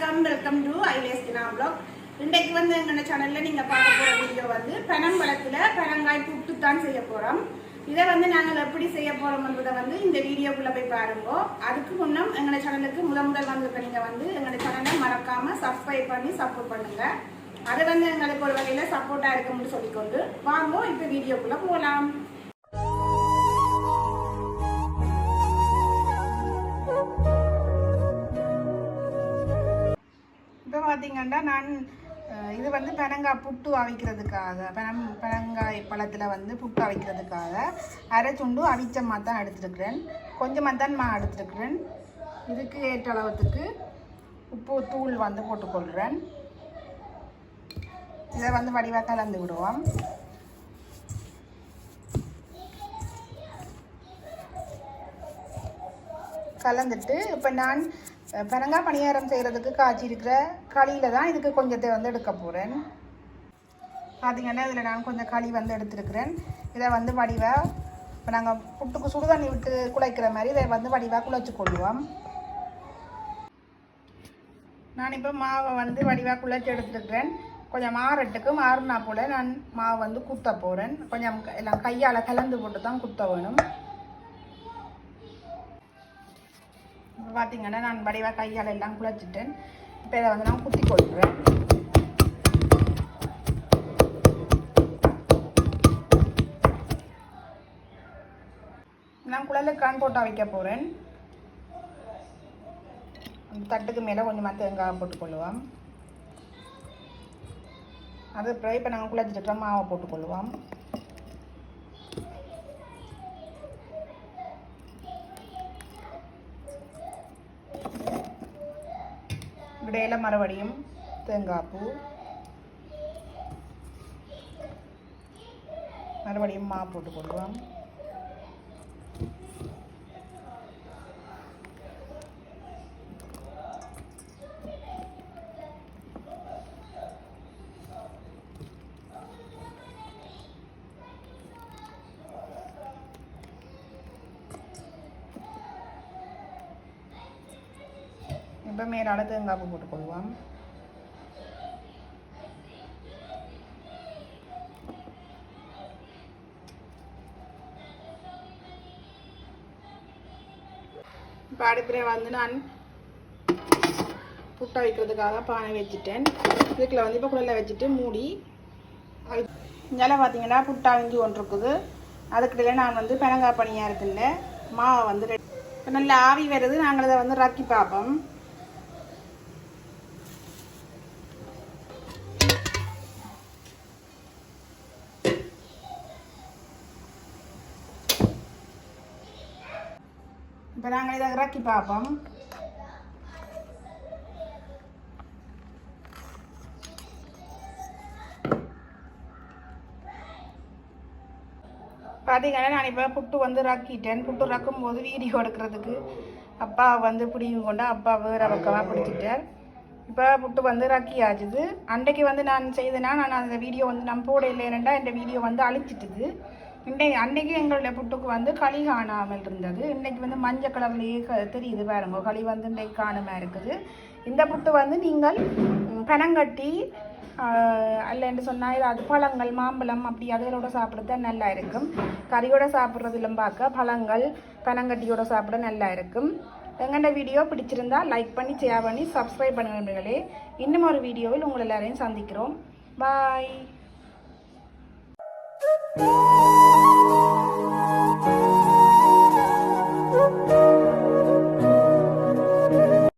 Welcome to ஐலேஸ் தினா vlog. இன்றைக்கு வந்து எங்க சேனல்ல நீங்க பார்க்க போற வீடியோ வந்து பனம்பழத்துல பனங்காய் புட்டு தான் செய்ய போறோம். இதை வந்து நாங்கள் எப்படி செய்ய போறோம்ன்றதை வந்து இந்த வீடியோக்குள்ள போய் பாருங்க. அதுக்கு முன்னம் எங்க சேனலுக்கு முதல் வந்திருக்க நீங்க வந்து எங்க சேனலை மறக்காம சப்ஸ்கிரைப் பண்ணி சப்போர்ட் பண்ணுங்க. அது வந்து எங்களுக்கு ஒரு வகையில சப்போர்ட்டா இருக்கும்னு சொல்லிக்கொண்டு வாங்க இப்ப வீடியோக்குள்ள போலாம். இப்போ பார்த்தீங்கன்னா நான் இது வந்து பனங்காய் புட்டு அவிக்கிறதுக்காக பனங்காய் பழத்தில் வந்து புட்டு அவிக்கிறதுக்காக அரைச்சுண்டு அவிச்சமாக தான் எடுத்துருக்கிறேன். கொஞ்சமாக தான் நான் எடுத்துருக்கிறேன். இதுக்கு ஏற்ற அளவுக்கு உப்பு தூள் வந்து போட்டுக்கொள்கிறேன். இதை வந்து வடிவாக கலந்து விடுவோம். கலந்துட்டு இப்போ நான் பனங்காய் பணியாரம் செய்கிறதுக்கு காய்ச்சி இருக்கிற களியில் தான் இதுக்கு கொஞ்சத்தை வந்து எடுக்க போகிறேன். பார்த்திங்கன்னா இதில் நான் கொஞ்சம் களி வந்து எடுத்துருக்கிறேன். இதை வந்து வடிவாக இப்போ நாங்கள் புட்டுக்கு சுடுதண்ணி விட்டு குழைக்கிற மாதிரி இதை வந்து வடிவாக குழைச்சி கொள்வோம். நான் இப்போ மாவை வந்து வடிவாக குழைச்சி எடுத்துருக்கிறேன். கொஞ்சம் மாறட்டுக்கு மாறினா போல் நான் மாவை வந்து குத்த போகிறேன். கொஞ்சம் எல்லாம் கையால் கலந்து போட்டு தான் குத்த வேணும். இப்போ பார்த்தீங்கன்னா நான் வடிவாக கையால் எல்லாம் குழைச்சிட்டேன். இப்போ இதை வந்து நான் குத்தி கொள்கிறேன். நான் குழலுக்கான் போட்டா வைக்க போகிறேன். தட்டுக்கு மேலே கொஞ்சமாக தேங்காய் போட்டுக்கொள்ளுவோம். அது அப்புறம் இப்போ நாங்கள் குழைச்சிட்டு மாவை போட்டுக்கொள்ளுவோம். இடையில மறுபடியும் தேங்காய் பூ, மறுபடியும் மா போட்டுக்கொள்வோம். இப்போ மேலால் தேங்காய் பூ போட்டுக்கொள்வோம். இப்போ அடுப்பில் வந்து நான் புட்டை வைக்கிறதுக்காக பானை வச்சுட்டேன். இதுக்குள்ள வந்து இப்போ குழல்ல வச்சுட்டு மூடி இங்கே பார்த்தீங்கன்னா புட்டா விஞ்சி ஒன்று இருக்குது. அதுக்கிடையில நான் வந்து பனங்காய் பனியாக இருக்குல்ல மாவை வந்து இப்போ நல்லா ஆவி வருது. நாங்கள் அதை வந்து ரக்கி பார்ப்போம். இப்போ நாங்கள் இதை இறக்கி பார்ப்போம். பார்த்தீங்கன்னா நான் இப்போ புட்டு வந்து ரக்கிட்டேன். புட்டு ரக்கும் போது வீடியோ எடுக்கிறதுக்கு அப்பா வந்து பிடிக்கும் கொண்டு அப்பா வேறு பக்கமாக பிடிச்சிட்டார். இப்போ புட்டு வந்து ரக்கி ஆச்சுது. அன்றைக்கு வந்து நான் செய்தேன்னா நான் அந்த வீடியோ வந்து நான் போட இல்லைன்னா இந்த வீடியோ வந்து அழிச்சிட்டுது. அன்றைக்கு எங்களுடைய புட்டுக்கு வந்து களி காணாமல் இருந்தது. இன்றைக்கி வந்து மஞ்சள் கலர்லேயே தெரியுது பாருங்க. களி வந்து இன்றைக்கு காணாமல் இருக்குது. இந்த புட்டு வந்து நீங்கள் பனங்கட்டி அல்லன்னு சொன்னால் ஏதாவது பழங்கள் மாம்பழம் அப்படி அதுகளோட சாப்பிட்றது தான் நல்லா இருக்கும். கறியோட சாப்பிட்றதுலும் பார்க்க பழங்கள் பனங்கட்டியோட சாப்பிட நல்லா இருக்கும். எங்கள்ட வீடியோ பிடிச்சிருந்தா லைக் பண்ணி ஷேர் பண்ணி சப்ஸ்கிரைப் பண்ணுங்களே. இன்னும் ஒரு வீடியோவில் உங்களை எல்லாரையும் சந்திக்கிறோம். பாய்.